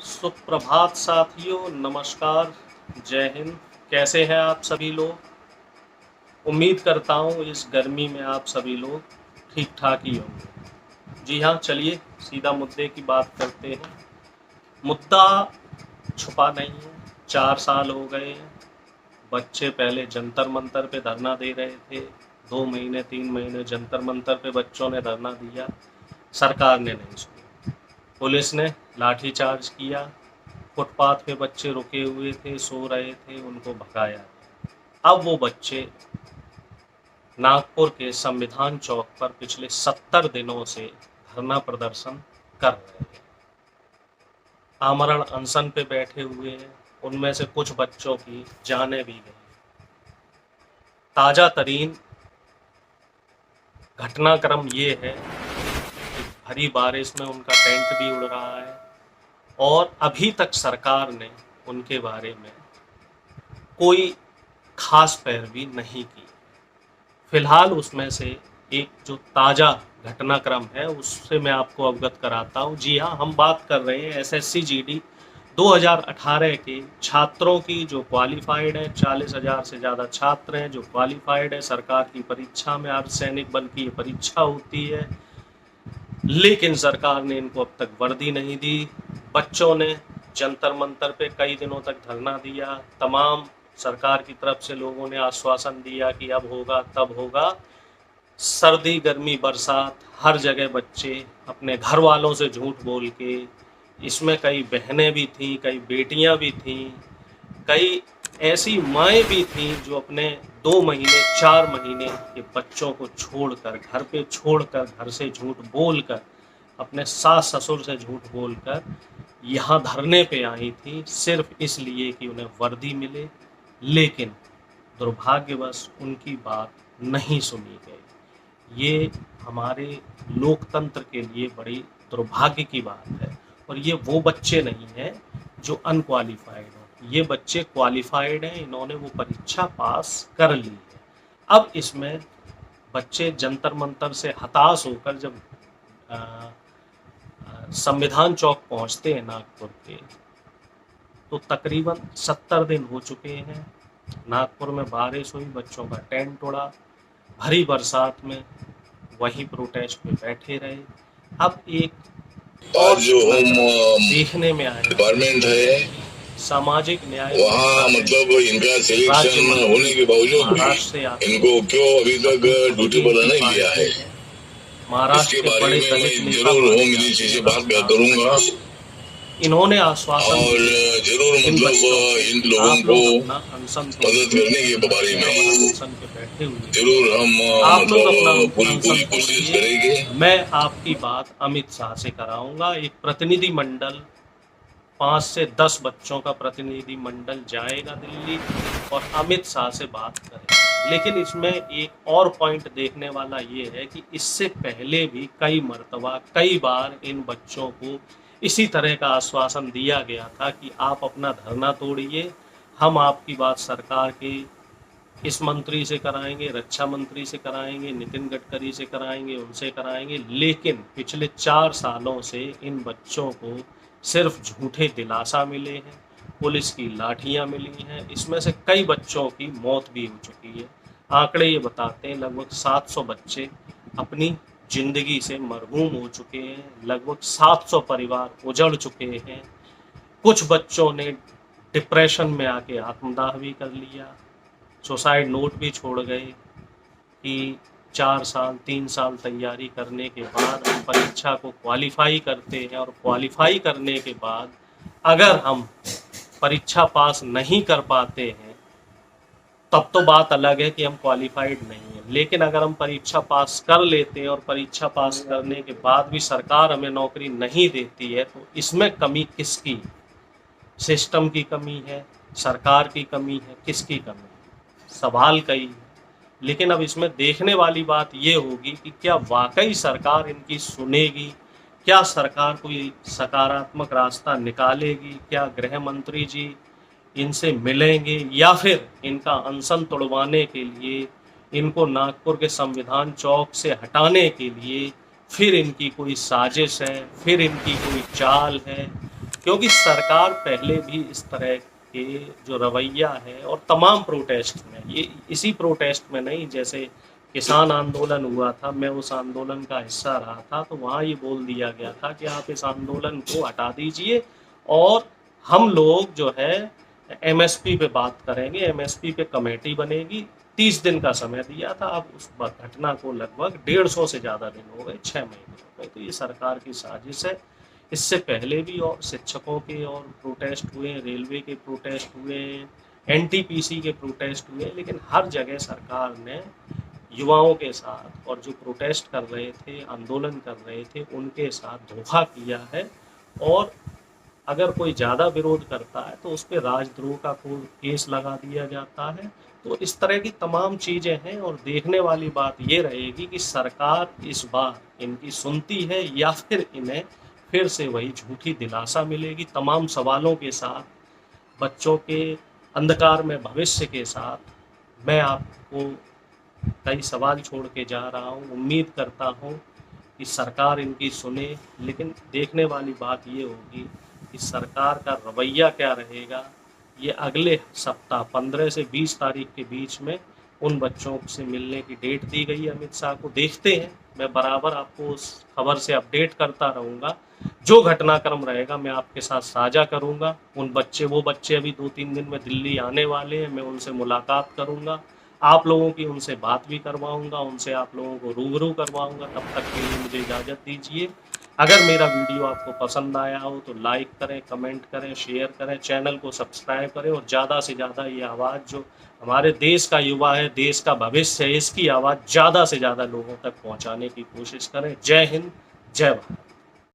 सुप्रभात साथियों, नमस्कार, जय हिंद। कैसे हैं आप सभी लोग? उम्मीद करता हूँ इस गर्मी में आप सभी लोग ठीक ठाक ही होंगे। जी हाँ, चलिए सीधा मुद्दे की बात करते हैं। मुद्दा छुपा नहीं है। 4 साल हो गए हैं। बच्चे पहले जंतर मंतर पे धरना दे रहे थे। 2 महीने 3 महीने जंतर मंतर पे बच्चों ने धरना दिया, सरकार ने नहीं सुनी। पुलिस ने लाठीचार्ज किया। फुटपाथ पे बच्चे रुके हुए थे, सो रहे थे, उनको भगाया। अब वो बच्चे नागपुर के संविधान चौक पर पिछले 70 दिनों से धरना प्रदर्शन कर रहे हैं। आमरण अनशन पे बैठे हुए हैं। उनमें से कुछ बच्चों की जानें भी गई। ताजा तरीन घटनाक्रम ये है कि भरी बारिश में उनका टेंट भी उड़ रहा है और अभी तक सरकार ने उनके बारे में कोई खास पैरवी नहीं की। फिलहाल उसमें से एक जो ताज़ा घटनाक्रम है उससे मैं आपको अवगत कराता हूँ। जी हाँ, हम बात कर रहे हैं एसएससी जीडी 2018 के छात्रों की जो क्वालिफाइड है। 40,000 से ज़्यादा छात्र हैं जो क्वालिफाइड है। सरकार की परीक्षा में अर्धसैनिक बल की परीक्षा होती है, लेकिन सरकार ने इनको अब तक वर्दी नहीं दी। बच्चों ने जंतर मंतर पे कई दिनों तक धरना दिया। तमाम सरकार की तरफ से लोगों ने आश्वासन दिया कि अब होगा तब होगा। सर्दी गर्मी बरसात हर जगह बच्चे अपने घर वालों से झूठ बोल के, इसमें कई बहनें भी थीं, कई बेटियां भी थीं, कई ऐसी माएँ भी थीं जो अपने 2 महीने 4 महीने के बच्चों को छोड़कर, घर पे छोड़कर, घर से झूठ बोलकर, अपने सास ससुर से झूठ बोलकर यहाँ धरने पे आई थी, सिर्फ इसलिए कि उन्हें वर्दी मिले। लेकिन दुर्भाग्यवश उनकी बात नहीं सुनी गई। ये हमारे लोकतंत्र के लिए बड़ी दुर्भाग्य की बात है। और ये वो बच्चे नहीं हैं जो अनक्वालिफाइड हैं, ये बच्चे क्वालिफाइड हैं। इन्होंने वो परीक्षा पास कर ली है। अब इसमें बच्चे जंतर मंतर से हताश होकर जब संविधान चौक पहुंचते हैं नागपुर के, तो तकरीबन 70 दिन हो चुके हैं। नागपुर में बारिश हुई, बच्चों का टेंट उड़ा, भरी बरसात में वहीं प्रोटेस्ट में बैठे रहे। अब एक और जो होम देखने में आया डिपार्टमेंट है, सामाजिक न्याय वहाँ मतलब इनका सिलेक्शन होने के बावजूद भी इनको क्यों अभी तक ड्यूटी पर नहीं लिया है। महाराष्ट्र के बड़े दलित नेता जरूर होम मिनिस्ट्री से बात करूंगा इन्होंने आश्वासन और जरूर मतलब इन लोगों को मदद करने के बारे में जरूर हम आप लोग अपना पूरी कोशिश करेंगे। मैं आपकी बात अमित शाह से कराऊंगा। एक प्रतिनिधि मंडल 5 से 10 बच्चों का प्रतिनिधि मंडल जाएगा दिल्ली और अमित शाह से बात करेगा। लेकिन इसमें एक और पॉइंट देखने वाला ये है कि इससे पहले भी कई मर्तबा कई बार इन बच्चों को इसी तरह का आश्वासन दिया गया था कि आप अपना धरना तोड़िए, हम आपकी बात सरकार के इस मंत्री से कराएंगे, रक्षा मंत्री से कराएंगे, नितिन गडकरी से कराएंगे, उनसे कराएंगे। लेकिन पिछले 4 सालों से इन बच्चों को सिर्फ झूठे दिलासा मिले हैं, पुलिस की लाठियां मिली हैं। इसमें से कई बच्चों की मौत भी हो चुकी है। आंकड़े ये बताते हैं लगभग 700 बच्चे अपनी जिंदगी से मरहूम हो चुके हैं, लगभग 700 परिवार उजड़ चुके हैं। कुछ बच्चों ने डिप्रेशन में आके आत्मदाह भी कर लिया, सुसाइड नोट भी छोड़ गए कि 4 साल 3 साल तैयारी करने के बाद हम परीक्षा को क्वालिफाई करते हैं और क्वालिफाई करने के बाद अगर हम परीक्षा पास नहीं कर पाते हैं तब तो बात अलग है कि हम क्वालिफाइड नहीं हैं। लेकिन अगर हम परीक्षा पास कर लेते हैं और परीक्षा पास करने के बाद भी सरकार हमें नौकरी नहीं देती है, तो इसमें कमी किसकी? सिस्टम की कमी है, सरकार की कमी है, किसकी कमी है? सवाल कई है। लेकिन अब इसमें देखने वाली बात ये होगी कि क्या वाकई सरकार इनकी सुनेगी, क्या सरकार कोई सकारात्मक रास्ता निकालेगी, क्या गृह मंत्री जी इनसे मिलेंगे या फिर इनका अनशन तोड़वाने के लिए, इनको नागपुर के संविधान चौक से हटाने के लिए फिर इनकी कोई साजिश है, फिर इनकी कोई चाल है। क्योंकि सरकार पहले भी इस तरह के जो रवैया है, और तमाम प्रोटेस्ट में, ये इसी प्रोटेस्ट में नहीं, जैसे किसान आंदोलन हुआ था, मैं उस आंदोलन का हिस्सा रहा था, तो वहाँ ये बोल दिया गया था कि आप इस आंदोलन को हटा दीजिए और हम लोग जो है एमएसपी पे बात करेंगे, एमएसपी पे कमेटी बनेगी। 30 दिन का समय दिया था, अब उस घटना को लगभग 150 से ज़्यादा दिन हो गए, 6 महीने हो गए। तो ये सरकार की साजिश है। इससे पहले भी और शिक्षकों के और प्रोटेस्ट हुए, रेलवे के प्रोटेस्ट हुए, एनटीपीसी के प्रोटेस्ट हुए, लेकिन हर जगह सरकार ने युवाओं के साथ और जो प्रोटेस्ट कर रहे थे, आंदोलन कर रहे थे, उनके साथ धोखा किया है। और अगर कोई ज़्यादा विरोध करता है तो उस पर राजद्रोह का केस लगा दिया जाता है। तो इस तरह की तमाम चीज़ें हैं, और देखने वाली बात ये रहेगी कि सरकार इस बार इनकी सुनती है या फिर इन्हें फिर से वही झूठी दिलासा मिलेगी। तमाम सवालों के साथ, बच्चों के अंधकार में भविष्य के साथ मैं आपको कई सवाल छोड़ के जा रहा हूँ। उम्मीद करता हूँ कि सरकार इनकी सुने, लेकिन देखने वाली बात ये होगी कि सरकार का रवैया क्या रहेगा। ये अगले सप्ताह 15 से 20 तारीख के बीच में उन बच्चों से मिलने की डेट दी गई है अमित शाह को। देखते हैं, मैं बराबर आपको उस खबर से अपडेट करता रहूँगा। जो घटनाक्रम रहेगा मैं आपके साथ साझा करूँगा। वो बच्चे अभी 2-3 दिन में दिल्ली आने वाले हैं, मैं उनसे मुलाकात करूँगा, आप लोगों की उनसे बात भी करवाऊँगा, उनसे आप लोगों को रूबरू करवाऊँगा। तब तक के लिए मुझे इजाज़त दीजिए। अगर मेरा वीडियो आपको पसंद आया हो तो लाइक करें, कमेंट करें, शेयर करें, चैनल को सब्सक्राइब करें, और ज़्यादा से ज़्यादा ये आवाज़ जो हमारे देश का युवा है, देश का भविष्य है, इसकी आवाज़ ज़्यादा से ज़्यादा लोगों तक पहुँचाने की कोशिश करें। जय हिंद, जय भारत।